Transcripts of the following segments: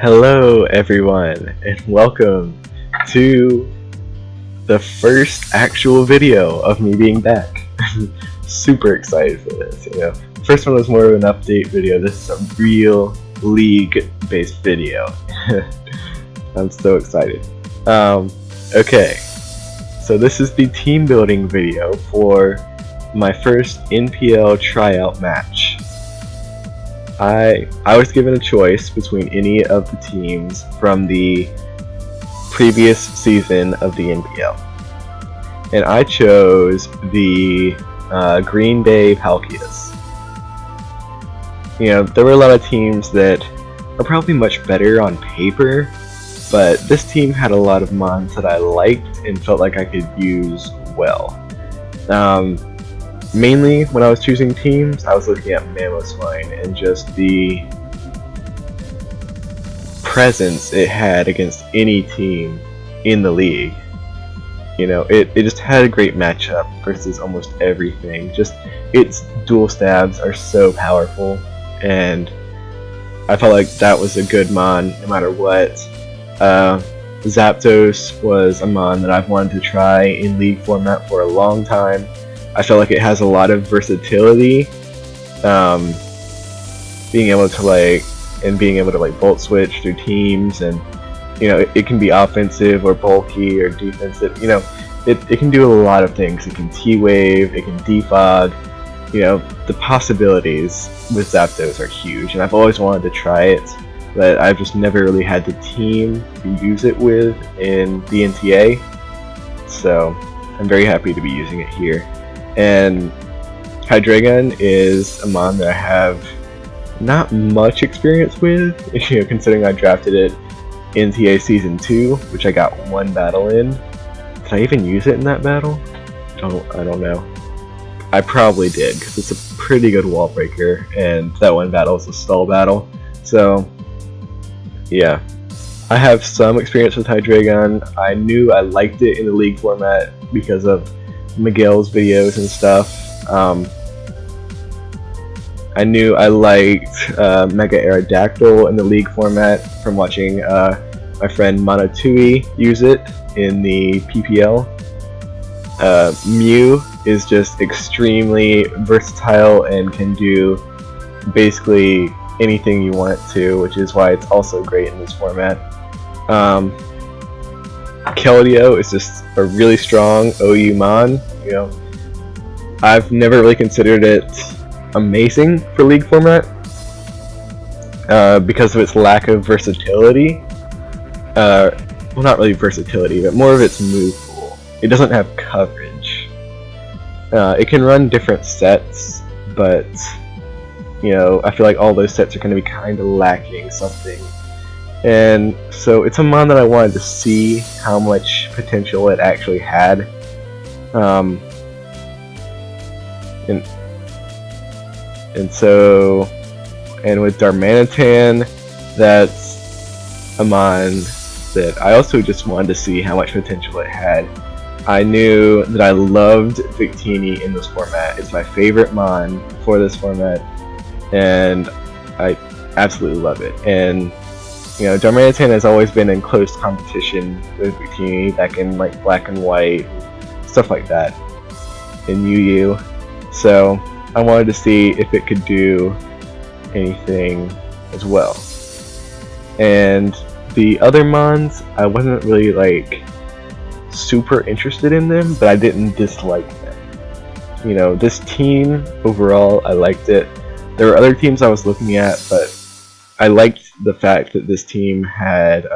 Hello everyone, and welcome to the first actual video of me being back. Super excited for this, The first one was more of an update video. This is a real league-based video. I'm so excited. Okay, so this is the team building video for my first NPL tryout match. I was given a choice between any of the teams from the previous season of the NPL, and I chose the Green Bay Palkias. There were a lot of teams that are probably much better on paper, but this team had a lot of mons that I liked and felt like I could use well. Mainly, when I was choosing teams, I was looking at Mamo's line and just the presence it had against any team in the league. It just had a great matchup versus almost everything. Just its dual stabs are so powerful, and I felt like that was a good mon no matter what. Zapdos was a mon that I've wanted to try in league format for a long time. I feel like it has a lot of versatility, being able to bolt switch through teams, and it can be offensive or bulky or defensive. It can do a lot of things. It can T-Wave, it can defog. The possibilities with Zapdos are huge, and I've always wanted to try it, but I've just never really had the team to use it with in the NTA. So I'm very happy to be using it here. And Hydreigon is a mon that I have not much experience with, considering I drafted it NTA Season 2, which I got one battle in. Did I even use it in that battle? I don't know. I probably did, because it's a pretty good wall breaker, and that one battle is a stall battle. So, yeah. I have some experience with Hydreigon. I knew I liked it in the league format because of Miguel's videos and stuff. I knew I liked Mega Aerodactyl in the league format from watching my friend Monotui use it in the PPL. Mew is just extremely versatile and can do basically anything you want it to, which is why it's also great in this format. Keldeo is just a really strong OU mon. I've never really considered it amazing for league format because of its lack of versatility. Well, not really versatility, but more of its move pool. It doesn't have coverage. It can run different sets, but I feel like all those sets are going to be kind of lacking something. And so it's a mon that I wanted to see how much potential it actually had. And with Darmanitan, that's a mon that I also just wanted to see how much potential it had. I knew that I loved Victini in this format. It's my favorite mon for this format, and I absolutely love it. And Darmanitan has always been in close competition with Victini back in Black and White, stuff like that, in UU. So I wanted to see if it could do anything as well. And the other mons, I wasn't really super interested in them, but I didn't dislike them. This team overall, I liked it. There were other teams I was looking at, but I liked the fact that this team had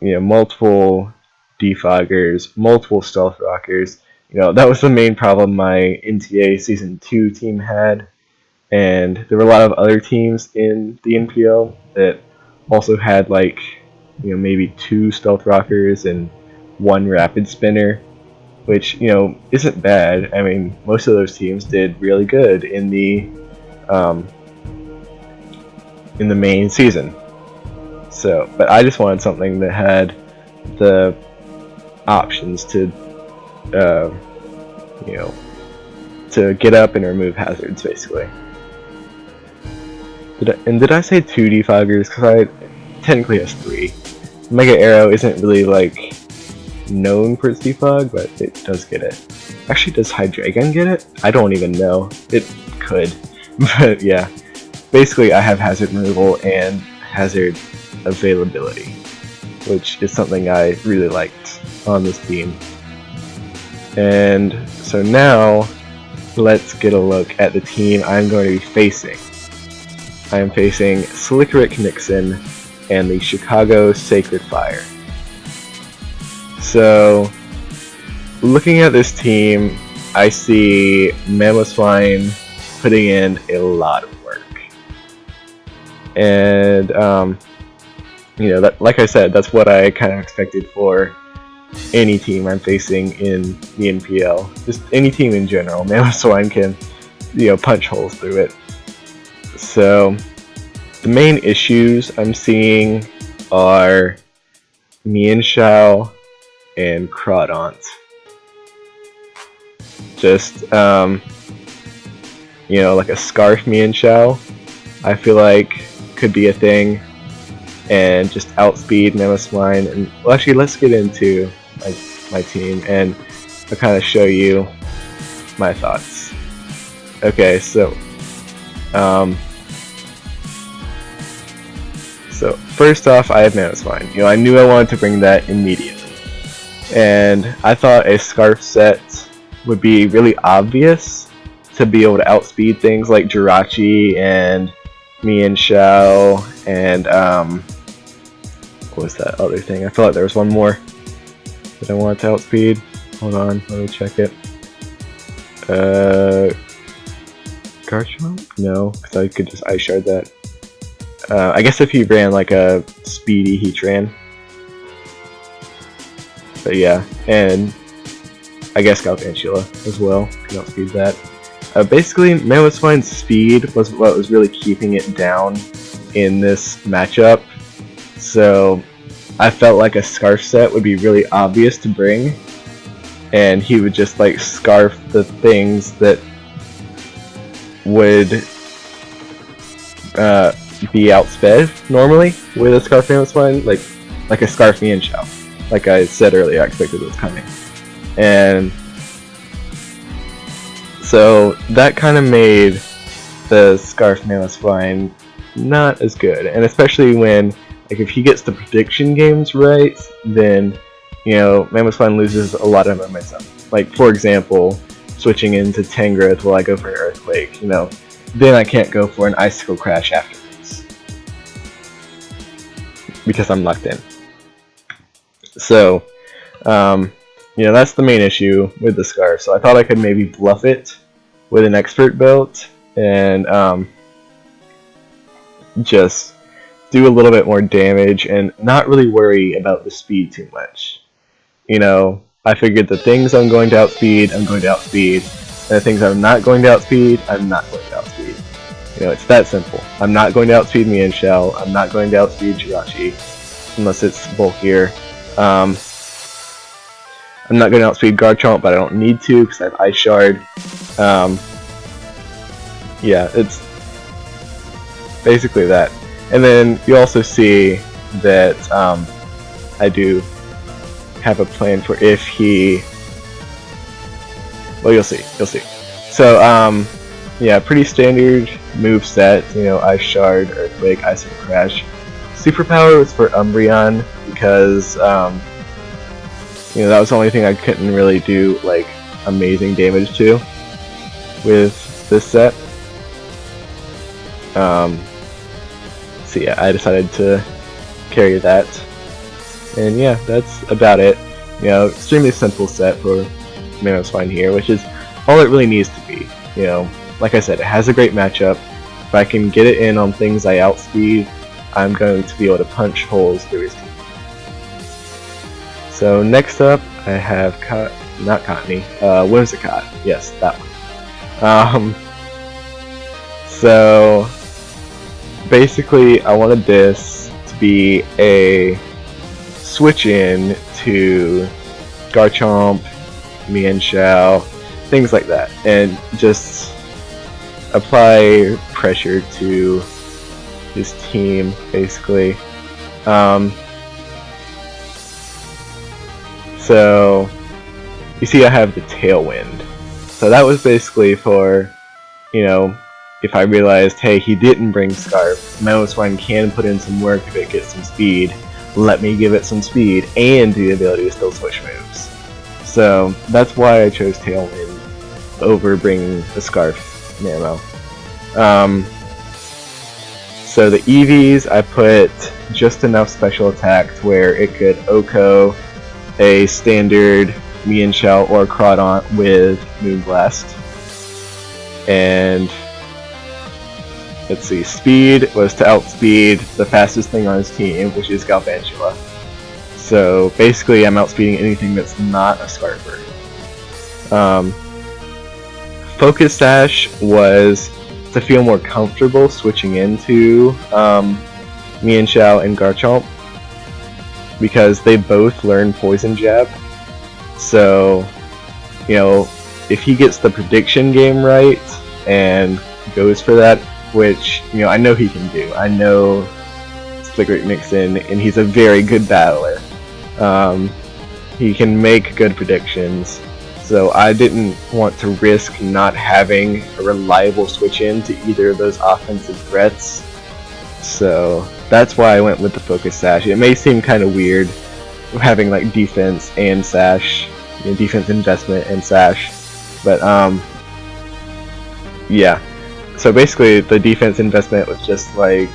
multiple defoggers, multiple stealth rockers. That was the main problem my NTA Season 2 team had, and there were a lot of other teams in the NPL that also had maybe 2 stealth rockers and 1 rapid spinner, which isn't bad. I mean, most of those teams did really good in the main season. So, but I just wanted something that had the options to to get up and remove hazards, basically. Did I say 2 defoggers? Because I technically has 3. Mega Aero isn't really like known for its defog, but it does get it. Actually, does Hydreigon get it? I don't even know. It could. But yeah. Basically, I have hazard removal and hazard availability, which is something I really liked on this team. And so now, let's get a look at the team I'm going to be facing. I am facing Slickerick Nixon and the Chicago Sacred Fire. So, looking at this team, I see Mamoswine putting in a lot of work. And, you know, like I said, that's what I kind of expected for any team I'm facing in the NPL. Just any team in general. Mamoswine can, you know, punch holes through it. So, the main issues I'm seeing are Mienshao and Crawdaunt. Just, you know, like a Scarf Mienshao, I feel like could be a thing, and just outspeed Mamoswine. And well, actually, let's get into my team, and I'll kind of show you my thoughts. Okay, so, so first off, I have Mamoswine. You know, I knew I wanted to bring that immediately. And I thought a Scarf set would be really obvious to be able to outspeed things like Jirachi and Mienshao and what was that other thing? I feel like there was one more that I wanted to outspeed. Hold on, let me check it. Garchomp? No, because I could just Ice Shard that. I guess if he ran like a speedy Heatran. But yeah, and I guess Galvantula as well, can outspeed that. Basically, Mamoswine's speed was what was really keeping it down in this matchup, so I felt like a Scarf set would be really obvious to bring, and he would just like Scarf the things that would be outsped normally with a Scarf Mamoswine, like a Scarf Mienshao. Like I said earlier, I expected it was coming. And so that kind of made the Scarf Mamoswine not as good. And especially when, like, if he gets the prediction games right, then, you know, Mamoswine loses a lot of momentum. Like, for example, switching into Tangrowth while I go for an Earthquake, you know, then I can't go for an Icicle Crash afterwards. Because I'm locked in. So, you know, that's the main issue with the Scarf. So I thought I could maybe bluff it with an Expert Belt and just do a little bit more damage and not really worry about the speed too much. You know, I figured the things I'm going to outspeed, I'm going to outspeed. And the things I'm not going to outspeed, I'm not going to outspeed. You know, it's that simple. I'm not going to outspeed Mienshao. I'm not going to outspeed Jirachi. Unless it's bulkier. I'm not going to outspeed Garchomp, but I don't need to because I have Ice Shard. Yeah, it's basically that. And then you also see that I do have a plan for if he... Well, you'll see. So, yeah, pretty standard move set. You know, Ice Shard, Earthquake, Icicle Crash. Superpower was for Umbreon because, you know, that was the only thing I couldn't really do, like, amazing damage to with this set. So yeah, I decided to carry that. And yeah, that's about it. You know, extremely simple set for Mamoswine here, which is all it really needs to be. You know, like I said, it has a great matchup. If I can get it in on things I outspeed, I'm going to be able to punch holes through his team. So next up, I have Whimsicott. Yes, that one. So basically, I wanted this to be a switch in to Garchomp, Mienshao, things like that, and just apply pressure to his team, basically. So you see I have the Tailwind. So that was basically for, you know, if I realized, hey, he didn't bring Scarf, Mamoswine can put in some work if it gets some speed. Let me give it some speed and the ability to still switch moves. So that's why I chose Tailwind over bringing the Scarf Mamo. So the EVs, I put just enough special attacks where it could OHKO a standard Mienshao or Crawdaunt with Moonblast. And let's see, speed was to outspeed the fastest thing on his team, which is Galvantula. So basically I'm outspeeding anything that's not a Scarfer. Focus Sash was to feel more comfortable switching into Mienshao and Garchomp, because they both learn Poison Jab. So, you know, if he gets the prediction game right and goes for that, which, you know, I know he can do. I know Slickrick Nixon, and he's a very good battler. He can make good predictions. So I didn't want to risk not having a reliable switch in to either of those offensive threats. So that's why I went with the Focus Sash. It may seem kind of weird having like defense and Sash, you know, defense investment and Sash, but yeah. So basically the defense investment was just like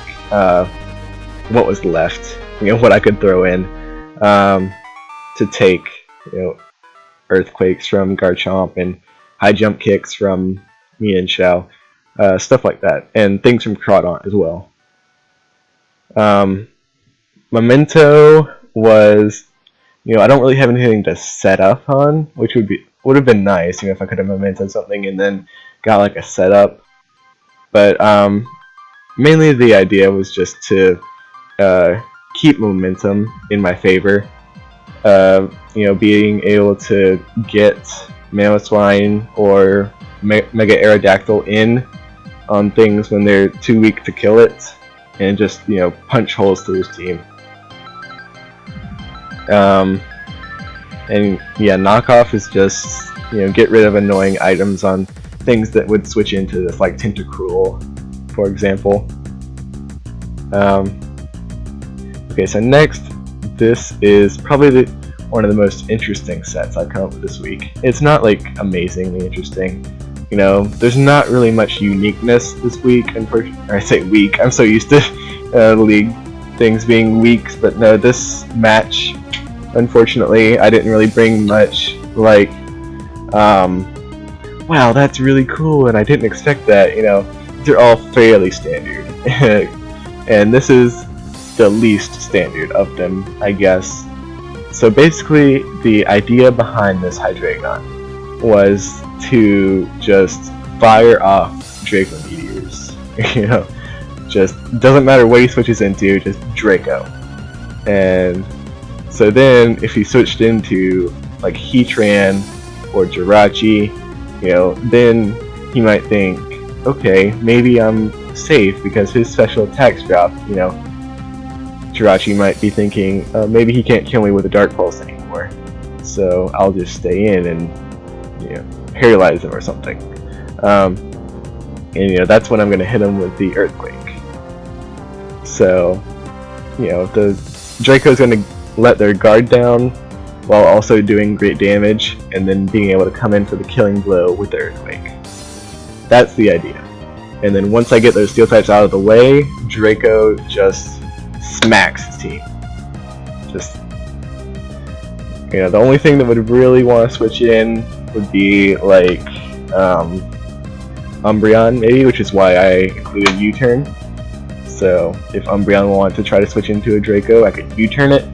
what was left, you know, what I could throw in to take, you know, Earthquakes from Garchomp and high jump kicks from Mienshao, stuff like that, and things from Crawdaunt as well. Memento was, you know, I don't really have anything to set up on, which would have been nice, you know, if I could have Memento something and then got like a setup. But mainly the idea was just to keep momentum in my favor. You know, being able to get Mamoswine or Mega Aerodactyl in on things when they're too weak to kill it, and just, you know, punch holes through his team. And yeah, knockoff is just, you know, get rid of annoying items on things that would switch into this, like Tentacruel, for example. Okay, so next, this is probably one of the most interesting sets I've come up with this week. It's not like amazingly interesting, you know, there's not really much uniqueness this week, I say week, I'm so used to League things being weeks, but no, this match, unfortunately, I didn't really bring much, like, wow, that's really cool, and I didn't expect that, you know, they're all fairly standard, and this is the least standard of them, I guess. So basically, the idea behind this Hydreigon was to just fire off Draco Meteors. You know, just doesn't matter what he switches into, just Draco. And so then, if he switched into like Heatran or Jirachi, you know, then he might think, okay, maybe I'm safe because his special attacks drop, you know. Jirachi might be thinking, maybe he can't kill me with a Dark Pulse anymore, so I'll just stay in and, you know, paralyze him or something. And you know, that's when I'm going to hit him with the Earthquake. So, you know, the Draco's going to let their guard down while also doing great damage, and then being able to come in for the killing blow with the Earthquake. That's the idea. And then once I get those Steel types out of the way, Draco just smacks his team. Just, you know, the only thing that would really want to switch in would be like Umbreon maybe, which is why I included U-turn. So if Umbreon wanted to try to switch into a Draco, I could U-turn it.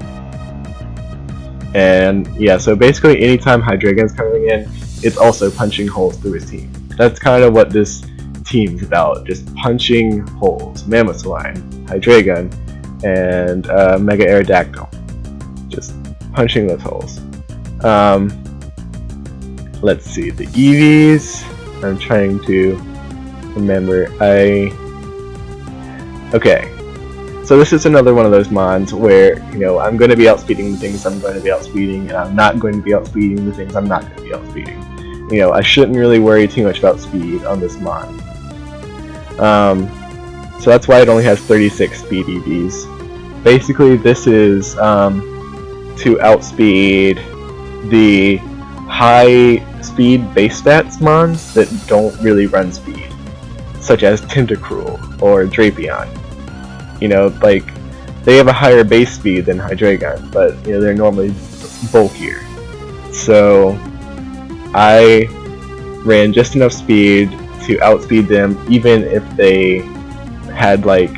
And yeah, so basically anytime Hydreigon's coming in, it's also punching holes through his team. That's kind of what this team's about, just punching holes. Mamoswine, Hydreigon, and Mega Aerodactyl. Just punching those holes. Let's see, the EVs, I'm trying to remember. Okay, so this is another one of those mons where, you know, I'm going to be outspeeding the things I'm going to be outspeeding, and I'm not going to be outspeeding the things I'm not going to be outspeeding. You know, I shouldn't really worry too much about speed on this mon. So that's why it only has 36 speed EVs. Basically, this is to outspeed the high speed base stats mons that don't really run speed, such as Tentacruel or Drapion. You know, like, they have a higher base speed than Hydreigon, but, you know, they're normally bulkier. So I ran just enough speed to outspeed them, even if they had like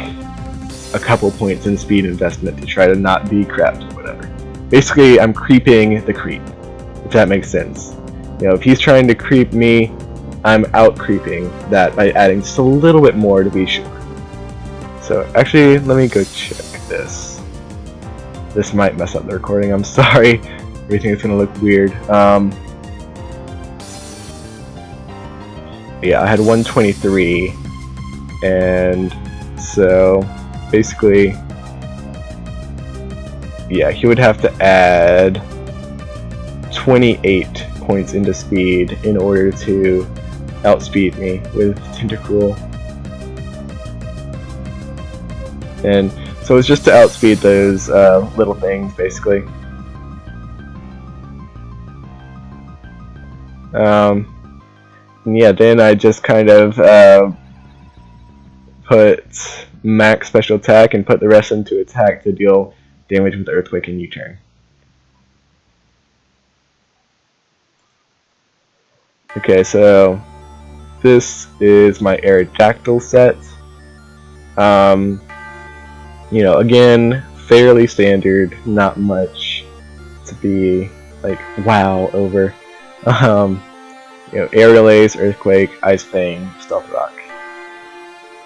a couple points in speed investment to try to not be crept or whatever. Basically, I'm creeping the creep, if that makes sense. You know, if he's trying to creep me, I'm out creeping that by adding just a little bit more to be sure. So actually, let me go check this. This might mess up the recording, I'm sorry. Everything is gonna look weird. Yeah, I had 123, and so basically, yeah, he would have to add 28 points into speed in order to outspeed me with Tentacruel. And so it's just to outspeed those little things, basically. Yeah, then I just kind of put max special attack and put the rest into attack to deal damage with Earthquake and U-turn. Okay, so this is my Aerodactyl set. You know, again, fairly standard, not much to be like wow over. You know, Air Relays, Earthquake, Ice Fang, Stealth Rock.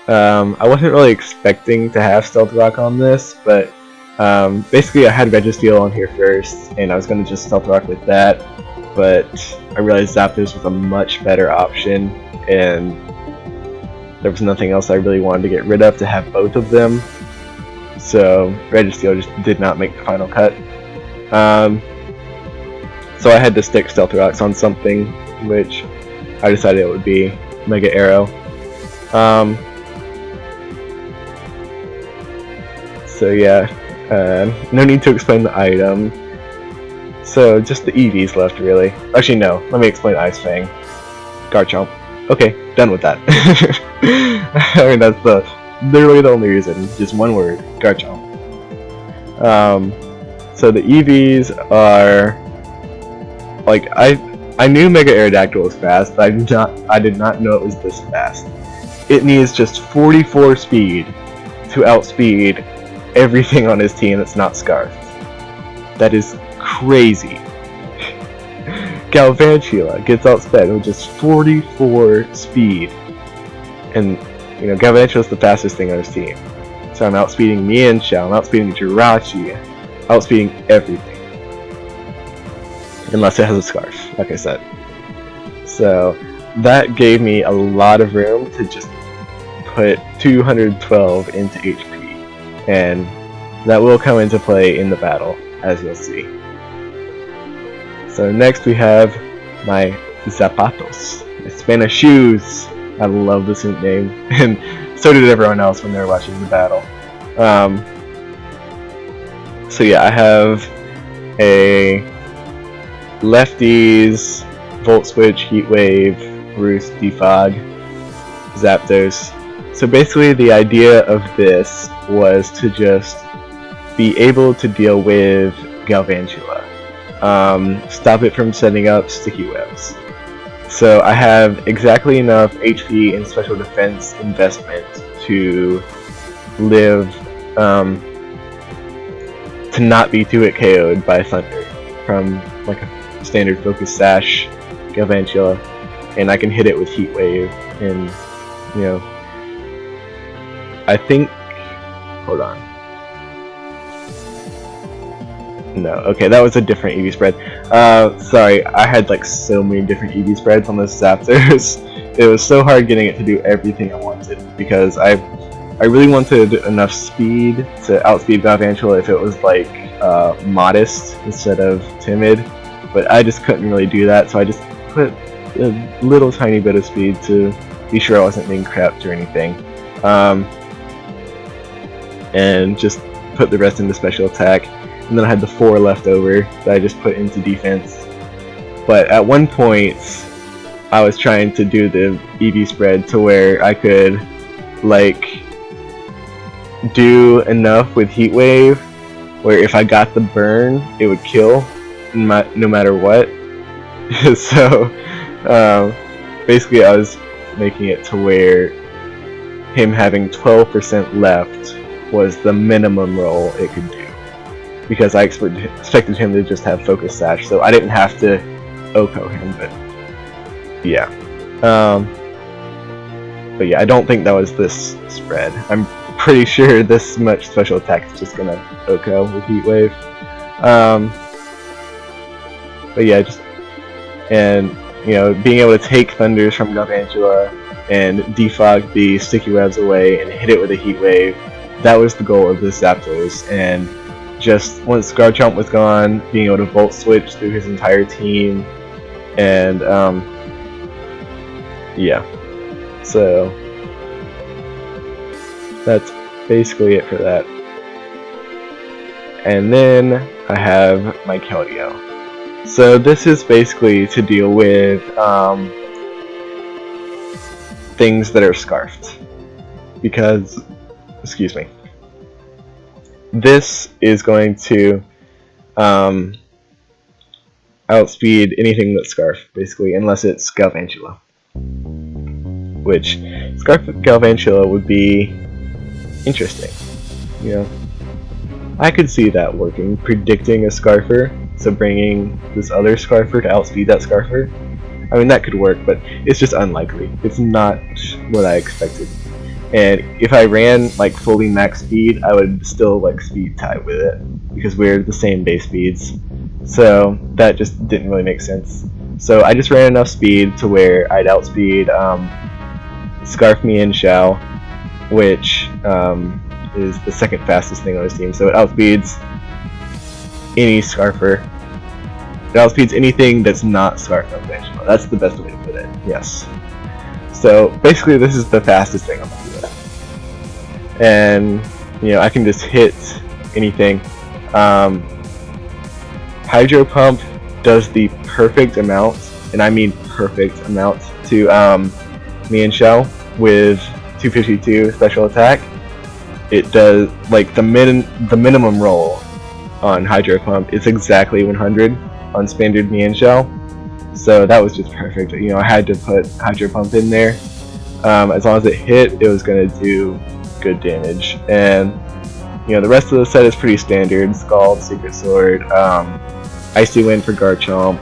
I wasn't really expecting to have Stealth Rock on this, but basically I had Registeel on here first, and I was going to just Stealth Rock with that, but I realized Zapdos was a much better option, and there was nothing else I really wanted to get rid of to have both of them, so Registeel just did not make the final cut. So I had to stick Stealth Rocks on something, which I decided it would be Mega Aero. So yeah, no need to explain the item. So just the EVs left, really. Actually, no. Let me explain Ice Fang. Garchomp. Okay, done with that. I mean, that's literally the only reason. Just one word. Garchomp. So the EVs are like I knew Mega Aerodactyl was fast, but I did not know it was this fast. It needs just 44 speed to outspeed everything on his team that's not Scarf. That is crazy. Galvantula gets outsped with just 44 speed, and you know Galvantula is the fastest thing on his team. So I'm outspeeding Mienshao, I'm outspeeding Jirachi, outspeeding everything. Unless it has a Scarf, like I said. So that gave me a lot of room to just put 212 into HP, and that will come into play in the battle, as you'll see. So next we have my Zapatos, my Spanish shoes. I love this name, and so did everyone else when they were watching the battle. So yeah, I have a Lefties, Volt Switch, Heat Wave, Roost, Defog, Zapdos. So basically the idea of this was to just be able to deal with Galvantula. Stop it from setting up sticky webs. So I have exactly enough HP and special defense investment to live, to not be 2-hit KO'd by Thunder from like a standard focus Sash Galvantula, and I can hit it with Heat Wave, and you know, I think, hold on. No, okay, that was a different EV spread. Sorry, I had like so many different EV spreads on this Zapdos. It was so hard getting it to do everything I wanted, because I I really wanted enough speed to outspeed Galvantula if it was like modest instead of timid, but I just couldn't really do that, so I just put a little tiny bit of speed to be sure I wasn't being crapped or anything, and just put the rest into special attack, and then I had the 4 left over that I just put into defense. But at one point I was trying to do the EV spread to where I could like do enough with Heat Wave where if I got the burn it would kill no matter what. So basically I was making it to where him having 12% left was the minimum roll it could do, because I expected him to just have Focus Sash, so I didn't have to OHKO him, but yeah. But yeah, I don't think that was this spread. I'm pretty sure this much special attack is just gonna OHKO with Heat Wave. But yeah, just, and you know, being able to take Thunders from Galvantula and defog the sticky webs away and hit it with a Heat Wave, that was the goal of this Zapdos. And just once Garchomp was gone, being able to Volt Switch through his entire team, and yeah, so that's basically it for that. And then I have my Keldeo. So this is basically to deal with things that are scarfed, because, excuse me, this is going to outspeed anything that's Scarf, basically, unless it's Galvantula. Which, Scarf Galvantula would be interesting. You know, I could see that working, predicting a Scarfer, so bringing this other Scarfer to outspeed that Scarfer. I mean, that could work, but it's just unlikely. It's not what I expected. And if I ran like fully max speed, I would still like speed tie with it, because we're the same base speeds. So that just didn't really make sense. So I just ran enough speed to where I'd outspeed Scarf Mienshao, which is the second fastest thing on his team. So it outspeeds any Scarfer. It outspeeds anything that's not Scarf Galvantula. That's the best way to put it. Yes. So basically, this is the fastest thing on my team. And you know, I can just hit anything. Hydro Pump does the perfect amount, and I mean perfect amount, to Mienshao with 252 special attack. It does like the minimum roll on Hydro Pump. It's exactly 100 on standard Mienshao. So that was just perfect. You know, I had to put Hydro Pump in there. As long as it hit, it was going to do good damage. And you know, the rest of the set is pretty standard: Scald, Secret Sword, Icy Wind for Garchomp,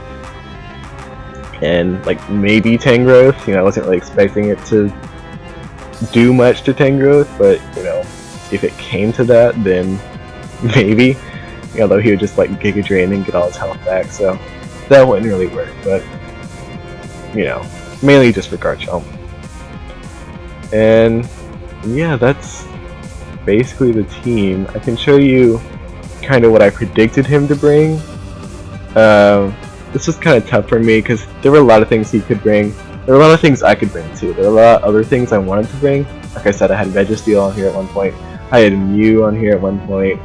and like maybe Tangrowth. You know, I wasn't really expecting it to do much to Tangrowth, but you know, if it came to that, then maybe. Although he would just like Giga Drain and get all his health back, so that wouldn't really work. But you know, mainly just for Garchomp. And yeah, that's basically the team. I can show you kind of what I predicted him to bring. This was kind of tough for me because there were a lot of things he could bring. There were a lot of things I could bring too. There were a lot of other things I wanted to bring. Like I said, I had Registeel on here at one point. I had Mew on here at one point.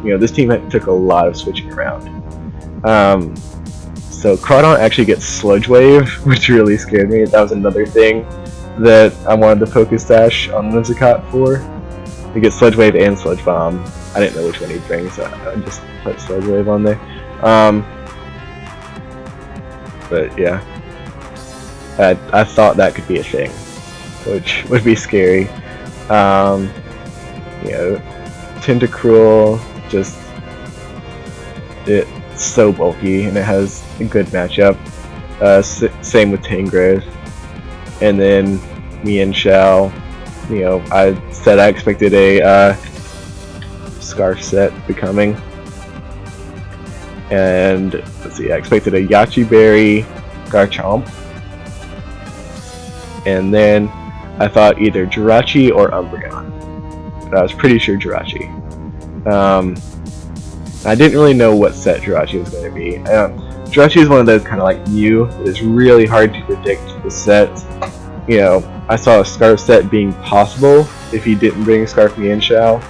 You know, this team took a lot of switching around. So Crawdon actually gets Sludge Wave, which really scared me. That was another thing that I wanted to focus Sash on Whimsicott for. He gets Sludge Wave and Sludge Bomb. I didn't know which one he'd bring, so I just put Sludge Wave on there. But yeah, I thought that could be a thing, which would be scary. You know, Tentacruel, just, it's so bulky and it has a good matchup. Same with Tangrowth. And then Mienshao, you know, I said I expected a Scarf set becoming. And let's see, I expected a Yachi Berry Garchomp. And then I thought either Jirachi or Umbreon. but I was pretty sure Jirachi. I didn't really know what set Jirachi was going to be. Jirachi is one of those kind of like Mew that is really hard to predict the set. You know, I saw a Scarf set being possible if he didn't bring Scarf Mienshao.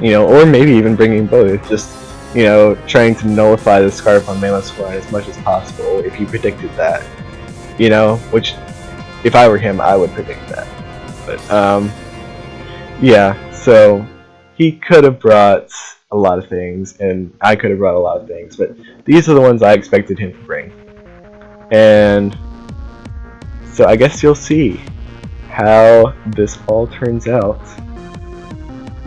You know, or maybe even bringing both. Just, you know, trying to nullify the Scarf on Mamoswine as much as possible if he predicted that. You know, which, if I were him, I would predict that. But, yeah, so he could have brought a lot of things, and I could have brought a lot of things, but these are the ones I expected him to bring. And so I guess you'll see how this all turns out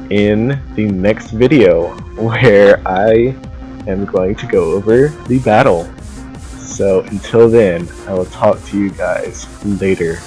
in the next video, where I am going to go over the battle. So until then, I will talk to you guys later.